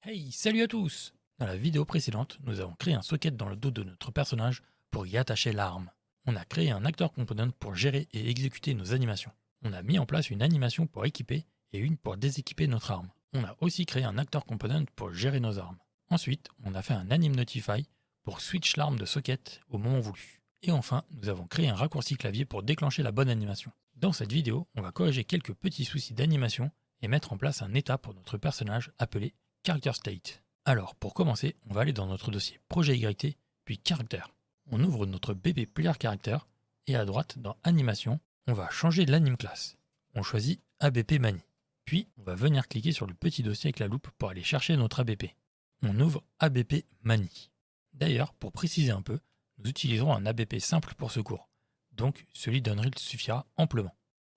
Hey, salut à tous! Dans la vidéo précédente, nous avons créé un socket dans le dos de notre personnage pour y attacher l'arme. On a créé un actor component pour gérer et exécuter nos animations. On a mis en place une animation pour équiper et une pour déséquiper notre arme. On a aussi créé un actor component pour gérer nos armes. Ensuite, on a fait un anim notify pour switch l'arme de socket au moment voulu. Et enfin, nous avons créé un raccourci clavier pour déclencher la bonne animation. Dans cette vidéo, on va corriger quelques petits soucis d'animation et mettre en place un état pour notre personnage appelé Character State. Alors, pour commencer, on va aller dans notre dossier Projet YT, puis Character. On ouvre notre BP Player Character, et à droite, dans Animation, on va changer l'anime class. On choisit ABP Mani. Puis, on va venir cliquer sur le petit dossier avec la loupe pour aller chercher notre ABP. On ouvre ABP Mani. D'ailleurs, pour préciser un peu, nous utiliserons un ABP simple pour ce cours, donc celui d'Unreal suffira amplement.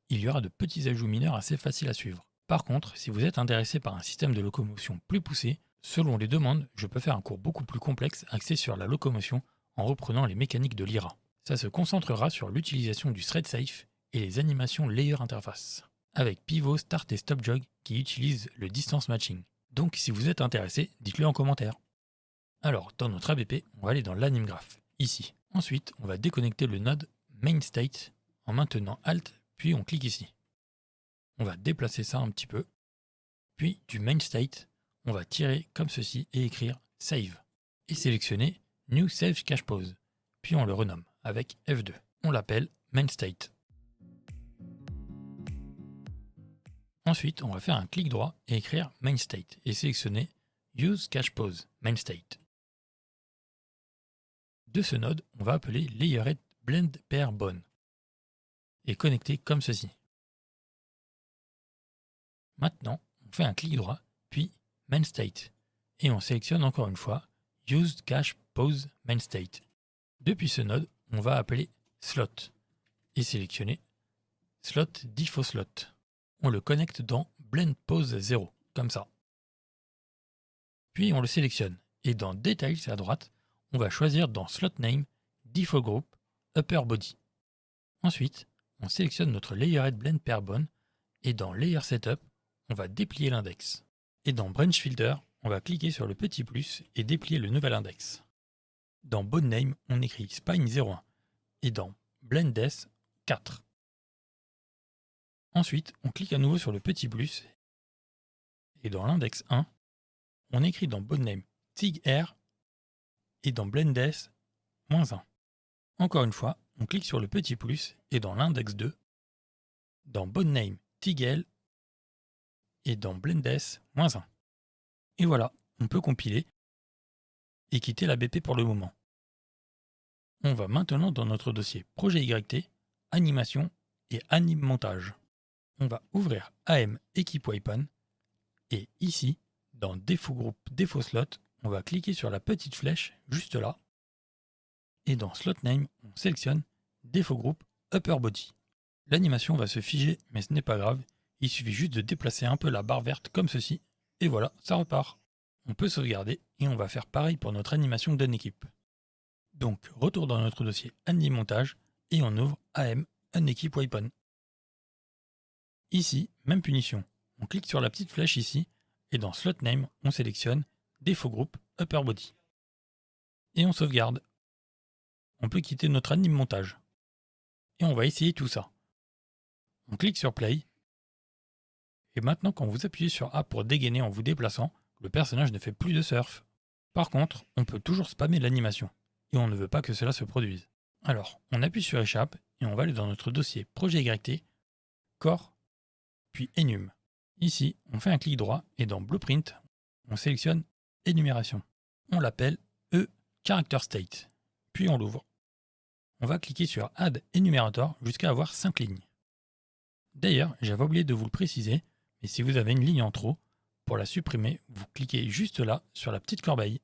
Il y aura de petits ajouts mineurs assez faciles à suivre. Par contre, si vous êtes intéressé par un système de locomotion plus poussé, selon les demandes, je peux faire un cours beaucoup plus complexe axé sur la locomotion en reprenant les mécaniques de l'IRA. Ça se concentrera sur l'utilisation du thread safe et les animations layer interface, avec pivot, start et stop jog qui utilisent le distance matching. Donc si vous êtes intéressé, dites-le en commentaire. Alors, dans notre ABP, on va aller dans l'anime graph, ici. Ensuite, on va déconnecter le node main state en maintenant Alt, puis on clique ici. On va déplacer ça un petit peu. Puis du main state, on va tirer comme ceci et écrire save. Et sélectionner new save cache pause. Puis on le renomme avec F2. On l'appelle main state. Ensuite, on va faire un clic droit et écrire main state et sélectionner use cache pause main state. De ce node, on va appeler layered blend pair bone et connecter comme ceci. Maintenant, on fait un clic droit, puis main state, et on sélectionne encore une fois Used Cache Pause Main State. Depuis ce node, on va appeler slot et sélectionner slot default slot. On le connecte dans Blend Pause 0, comme ça. Puis on le sélectionne, et dans Details à droite, on va choisir dans Slot Name Default Group Upper Body. Ensuite, on sélectionne notre Layered Blend Pair Bone, et dans Layer Setup, on va déplier l'index. Et dans Branch Filter, on va cliquer sur le petit plus et déplier le nouvel index. Dans Bone Name, on écrit Spine 01 et dans Blend Death 4. Ensuite, on clique à nouveau sur le petit plus et dans l'index 1, on écrit dans Bone Name Tig R et dans Blend Death -1. Encore une fois, on clique sur le petit plus et dans l'index 2, dans Bone Name Tig L et dans Blend Death -1. Et voilà, on peut compiler et quitter la BP pour le moment. On va maintenant dans notre dossier Projet YT, Animation et Anime Montage. On va ouvrir AM Équipe Weapon et ici, dans Défaut Groupe, Défaut Slot, on va cliquer sur la petite flèche juste là et dans Slot Name, on sélectionne Défaut Groupe, Upper Body. L'animation va se figer, mais ce n'est pas grave, il suffit juste de déplacer un peu la barre verte comme ceci et voilà, ça repart. On peut sauvegarder et on va faire pareil pour notre animation d'une équipe. Donc, retour dans notre dossier Anime Montage et on ouvre AM Unequipe Weapon. Ici, même punition. On clique sur la petite flèche ici et dans Slot Name, on sélectionne Défaut Groupe Upper Body. Et on sauvegarde. On peut quitter notre Anime Montage. Et on va essayer tout ça. On clique sur Play. Et maintenant, quand vous appuyez sur A pour dégainer en vous déplaçant, le personnage ne fait plus de surf. Par contre, on peut toujours spammer l'animation. Et on ne veut pas que cela se produise. Alors, on appuie sur Échappe et on va aller dans notre dossier Projet YT, Core, puis Enum. Ici, on fait un clic droit et dans Blueprint, on sélectionne Énumération. On l'appelle E Character State. Puis on l'ouvre. On va cliquer sur Add Enumerator jusqu'à avoir 5 lignes. D'ailleurs, j'avais oublié de vous le préciser, mais si vous avez une ligne en trop, pour la supprimer, vous cliquez juste là sur la petite corbeille.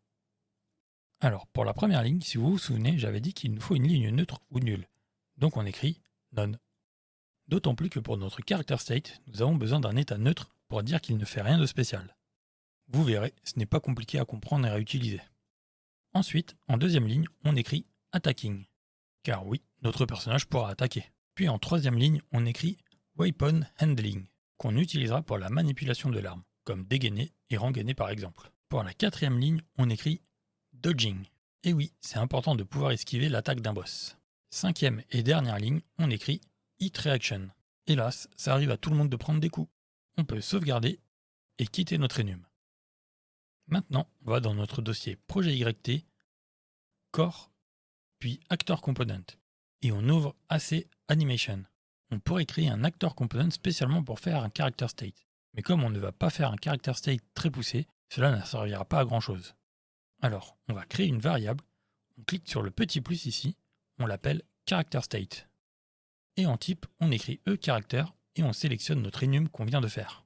Alors, pour la première ligne, si vous vous souvenez, j'avais dit qu'il nous faut une ligne neutre ou nulle. Donc on écrit None. D'autant plus que pour notre character state, nous avons besoin d'un état neutre pour dire qu'il ne fait rien de spécial. Vous verrez, ce n'est pas compliqué à comprendre et à utiliser. Ensuite, en deuxième ligne, on écrit Attacking. Car oui, notre personnage pourra attaquer. Puis en troisième ligne, on écrit Weapon Handling, qu'on utilisera pour la manipulation de l'arme, comme dégainer et rengainer par exemple. Pour la quatrième ligne, on écrit dodging. Et oui, c'est important de pouvoir esquiver l'attaque d'un boss. Cinquième et dernière ligne, on écrit hit reaction. Hélas, ça arrive à tout le monde de prendre des coups. On peut sauvegarder et quitter notre enum. Maintenant, on va dans notre dossier projet YT, core, puis actor component, et on ouvre AC animation. On pourrait créer un actor component spécialement pour faire un character state. Mais comme on ne va pas faire un character state très poussé, cela ne servira pas à grand chose. Alors, on va créer une variable, on clique sur le petit plus ici, on l'appelle character state. Et en type, on écrit e-character et on sélectionne notre enum qu'on vient de faire.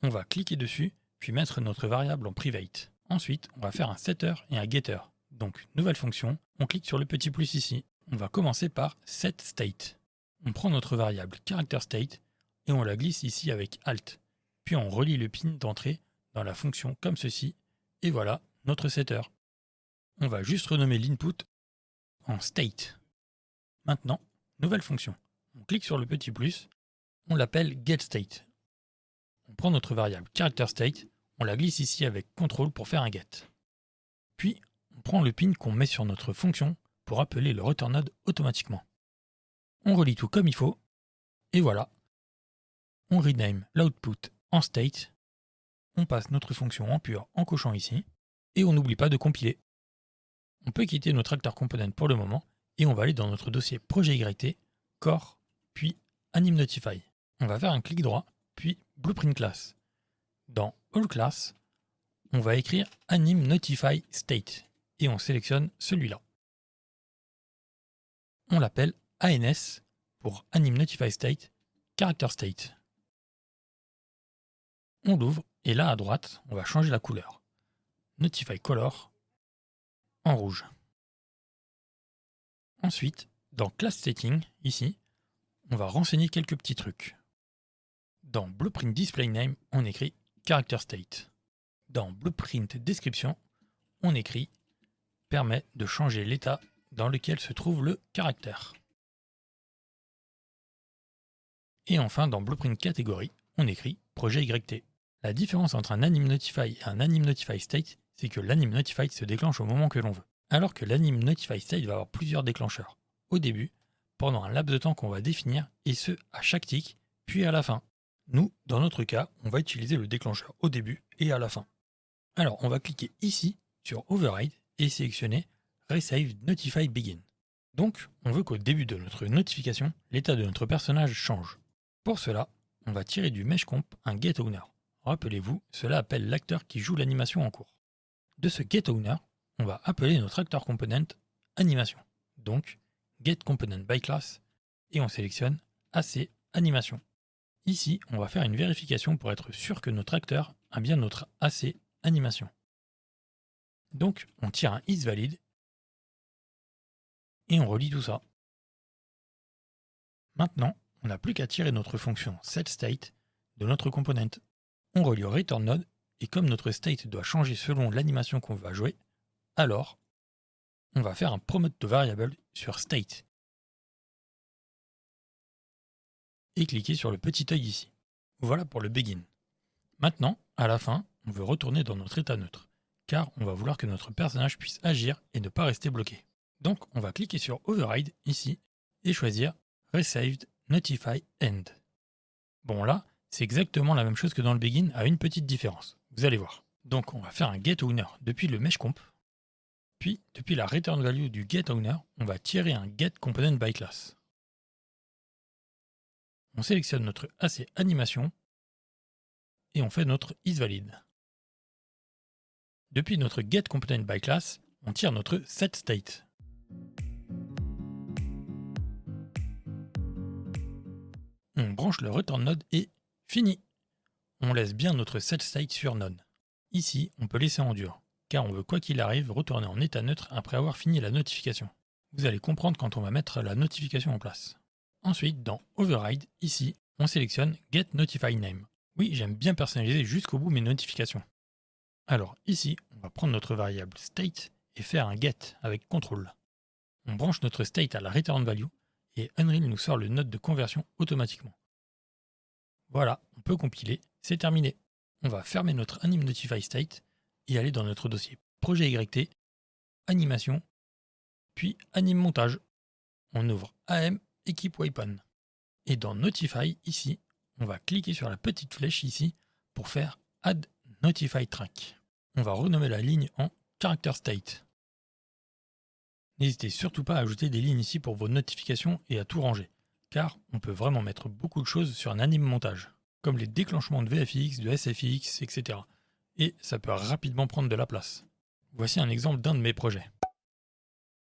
On va cliquer dessus, puis mettre notre variable en private. Ensuite, on va faire un setter et un getter. Donc, nouvelle fonction, on clique sur le petit plus ici. On va commencer par setState. On prend notre variable characterState et on la glisse ici avec Alt. Puis on relie le pin d'entrée dans la fonction comme ceci. Et voilà notre setter. On va juste renommer l'input en state. Maintenant, nouvelle fonction. On clique sur le petit plus, on l'appelle getState. On prend notre variable characterState, on la glisse ici avec CTRL pour faire un get. Puis, on prend le pin qu'on met sur notre fonction pour appeler le return node automatiquement. On relie tout comme il faut, et voilà. On rename l'output en state, on passe notre fonction en pur en cochant ici, et on n'oublie pas de compiler. On peut quitter notre actor component pour le moment, et on va aller dans notre dossier projet YT, core, puis anim notify. On va faire un clic droit, puis blueprint class. Dans all class, on va écrire anim notify state, et on sélectionne celui-là. On l'appelle ANS pour anim notify state, character state. On l'ouvre, et là à droite, on va changer la couleur. Notify color en rouge. Ensuite, dans Class Setting, ici, on va renseigner quelques petits trucs. Dans Blueprint Display Name, on écrit Character State. Dans Blueprint Description, on écrit permet de changer l'état dans lequel se trouve le caractère. Et enfin, dans Blueprint Category, on écrit Projet YT. La différence entre un anim notify et un anim notify state, c'est que l'anim notify se déclenche au moment que l'on veut, alors que l'anim notify state va avoir plusieurs déclencheurs. Au début, pendant un laps de temps qu'on va définir, et ce, à chaque tick, puis à la fin. Nous, dans notre cas, on va utiliser le déclencheur au début et à la fin. Alors, on va cliquer ici sur Override et sélectionner Resave Notify Begin. Donc, on veut qu'au début de notre notification, l'état de notre personnage change. Pour cela, on va tirer du MeshComp un getOwner. Rappelez-vous, cela appelle l'acteur qui joue l'animation en cours. De ce getOwner, on va appeler notre actor component animation. Donc, getComponentByClass et on sélectionne AC animation. Ici, on va faire une vérification pour être sûr que notre acteur a bien notre AC animation. Donc, on tire un isValid et on relie tout ça. Maintenant, on n'a plus qu'à tirer notre fonction setState de notre component. On relie au return node et comme notre state doit changer selon l'animation qu'on va jouer, alors on va faire un promote to variable sur state et cliquer sur le petit œil ici. Voilà pour le begin. Maintenant, à la fin, on veut retourner dans notre état neutre, car on va vouloir que notre personnage puisse agir et ne pas rester bloqué. Donc, on va cliquer sur Override ici et choisir Resaved Notify End. Bon là, c'est exactement la même chose que dans le begin à une petite différence. Vous allez voir. Donc, on va faire un getOwner depuis le MeshComp. Puis, depuis la return value du getOwner, on va tirer un getComponentByClass. On sélectionne notre AC animation et on fait notre isValid. Depuis notre getComponentByClass, on tire notre setState. On branche le return node et fini. On laisse bien notre setState sur none. Ici, on peut laisser en dur, car on veut quoi qu'il arrive retourner en état neutre après avoir fini la notification. Vous allez comprendre quand on va mettre la notification en place. Ensuite, dans Override, ici, on sélectionne getNotifyName. Oui, j'aime bien personnaliser jusqu'au bout mes notifications. Alors ici, on va prendre notre variable state et faire un get avec CTRL. On branche notre state à la return value et Unreal nous sort le node de conversion automatiquement. Voilà, on peut compiler, c'est terminé. On va fermer notre anim notify state et aller dans notre dossier projet YT, animation, puis anime montage. On ouvre AM, équipe Waypon. Et dans Notify, ici, on va cliquer sur la petite flèche ici pour faire Add Notify Track. On va renommer la ligne en Character State. N'hésitez surtout pas à ajouter des lignes ici pour vos notifications et à tout ranger, car on peut vraiment mettre beaucoup de choses sur un anime montage, comme les déclenchements de VFX, de SFX, etc. Et ça peut rapidement prendre de la place. Voici un exemple d'un de mes projets.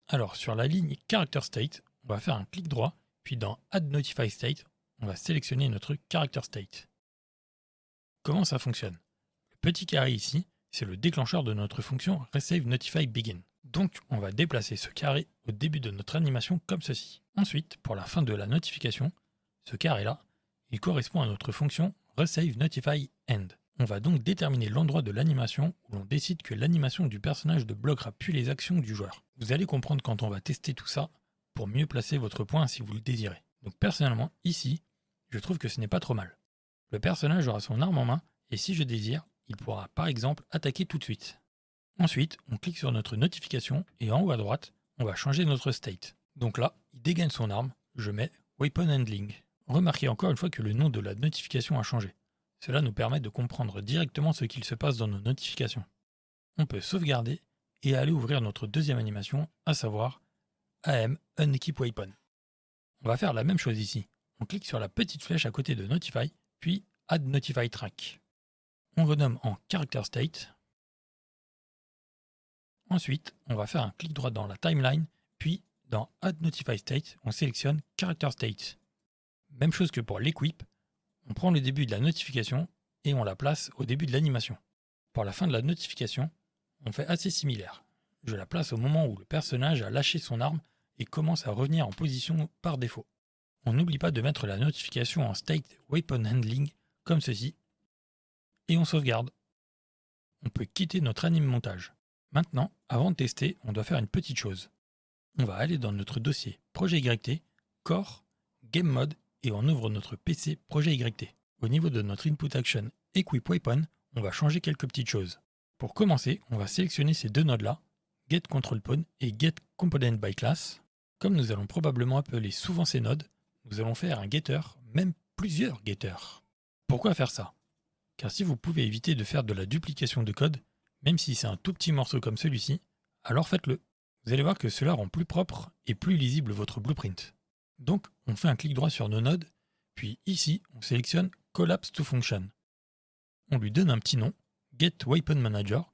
Alors sur la ligne Character State, on va faire un clic droit, puis dans Add Notify State, on va sélectionner notre Character State. Comment ça fonctionne? Le petit carré ici, c'est le déclencheur de notre fonction Receive Notify Begin. Donc on va déplacer ce carré au début de notre animation comme ceci. Ensuite, pour la fin de la notification, ce carré-là, il correspond à notre fonction Receive Notify End. On va donc déterminer l'endroit de l'animation où l'on décide que l'animation du personnage ne bloquera plus les actions du joueur. Vous allez comprendre quand on va tester tout ça pour mieux placer votre point si vous le désirez. Donc personnellement, ici, je trouve que ce n'est pas trop mal. Le personnage aura son arme en main et si je désire, il pourra par exemple attaquer tout de suite. Ensuite, on clique sur notre notification et en haut à droite, on va changer notre state. Donc là, il dégaine son arme, je mets Weapon Handling. Remarquez encore une fois que le nom de la notification a changé. Cela nous permet de comprendre directement ce qu'il se passe dans nos notifications. On peut sauvegarder et aller ouvrir notre deuxième animation, à savoir AM Unequip Weapon. On va faire la même chose ici. On clique sur la petite flèche à côté de Notify, puis Add Notify Track. On renomme en Character State. Ensuite, on va faire un clic droit dans la timeline, puis dans Add Notify State, on sélectionne Character State. Même chose que pour l'Equip, on prend le début de la notification et on la place au début de l'animation. Pour la fin de la notification, on fait assez similaire. Je la place au moment où le personnage a lâché son arme et commence à revenir en position par défaut. On n'oublie pas de mettre la notification en State Weapon Handling, comme ceci, et on sauvegarde. On peut quitter notre anime montage. Maintenant, avant de tester, on doit faire une petite chose. On va aller dans notre dossier Projet YT, Core, Game Mode et on ouvre notre PC Projet YT. Au niveau de notre Input Action Equip Weapon, on va changer quelques petites choses. Pour commencer, on va sélectionner ces deux nodes-là, Get Control Pawn et Get Component by Class. Comme nous allons probablement appeler souvent ces nodes, nous allons faire un getter, même plusieurs getters. Pourquoi faire ça? Car si vous pouvez éviter de faire de la duplication de code, même si c'est un tout petit morceau comme celui-ci, alors faites-le. Vous allez voir que cela rend plus propre et plus lisible votre blueprint. Donc, on fait un clic droit sur nos nodes, puis ici, on sélectionne Collapse to Function. On lui donne un petit nom, Get Weapon Manager,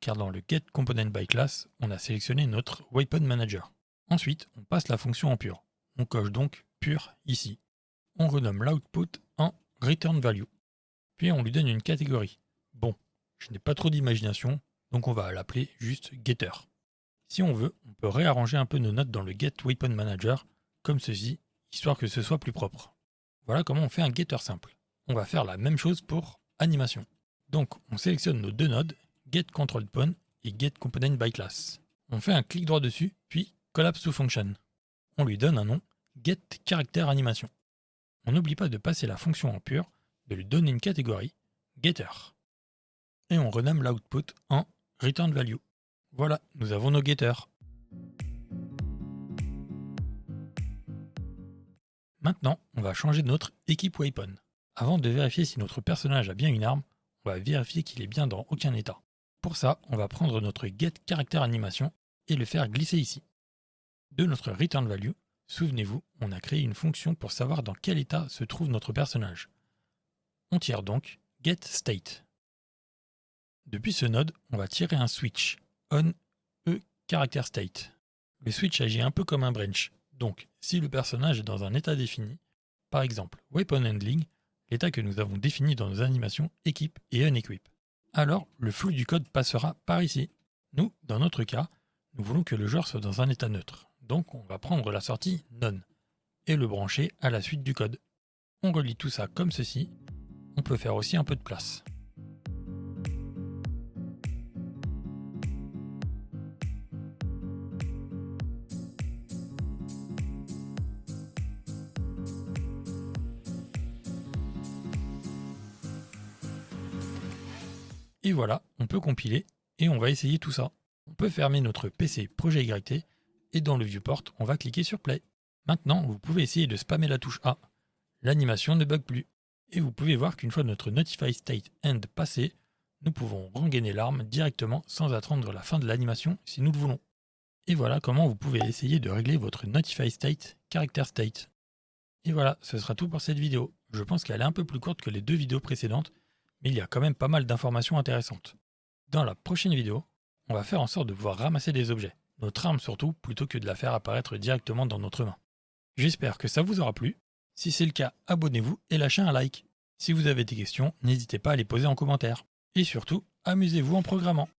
car dans le Get Component by Class, on a sélectionné notre Weapon Manager. Ensuite, on passe la fonction en pur. On coche donc pur ici. On renomme l'output en Return Value. Puis on lui donne une catégorie. Bon, je n'ai pas trop d'imagination, donc on va l'appeler juste Getter. Si on veut, on peut réarranger un peu nos notes dans le Get Weapon Manager, comme ceci, histoire que ce soit plus propre. Voilà comment on fait un getter simple. On va faire la même chose pour animation. Donc on sélectionne nos deux nodes, Get Control Pawn et Get Component by Class. On fait un clic droit dessus, puis Collapse to Function. On lui donne un nom, Get Character Animation. On n'oublie pas de passer la fonction en pur, de lui donner une catégorie, Getter. Et on renomme l'output en Return Value. Voilà, nous avons nos getters. Maintenant, on va changer notre Equip Weapon. Avant de vérifier si notre personnage a bien une arme, on va vérifier qu'il est bien dans aucun état. Pour ça, on va prendre notre Get Character Animation et le faire glisser ici. De notre Return Value, souvenez-vous, on a créé une fonction pour savoir dans quel état se trouve notre personnage. On tire donc Get State. Depuis ce node, on va tirer un switch, on Character State. Le switch agit un peu comme un branch, donc si le personnage est dans un état défini, par exemple Weapon Handling, l'état que nous avons défini dans nos animations Equip et Unequip, alors le flux du code passera par ici. Nous, dans notre cas, nous voulons que le joueur soit dans un état neutre, donc on va prendre la sortie None et le brancher à la suite du code. On relie tout ça comme ceci, on peut faire aussi un peu de place. Et voilà, on peut compiler et on va essayer tout ça. On peut fermer notre PC Projet YT et dans le viewport, on va cliquer sur Play. Maintenant, vous pouvez essayer de spammer la touche A. L'animation ne bug plus. Et vous pouvez voir qu'une fois notre Notify State End passé, nous pouvons rengainer l'arme directement sans attendre la fin de l'animation si nous le voulons. Et voilà comment vous pouvez essayer de régler votre Notify State Character State. Et voilà, ce sera tout pour cette vidéo. Je pense qu'elle est un peu plus courte que les 2 vidéos précédentes, mais il y a quand même pas mal d'informations intéressantes. Dans la prochaine vidéo, on va faire en sorte de pouvoir ramasser des objets, notre arme surtout, plutôt que de la faire apparaître directement dans notre main. J'espère que ça vous aura plu. Si c'est le cas, abonnez-vous et lâchez un like. Si vous avez des questions, n'hésitez pas à les poser en commentaire. Et surtout, amusez-vous en programmant.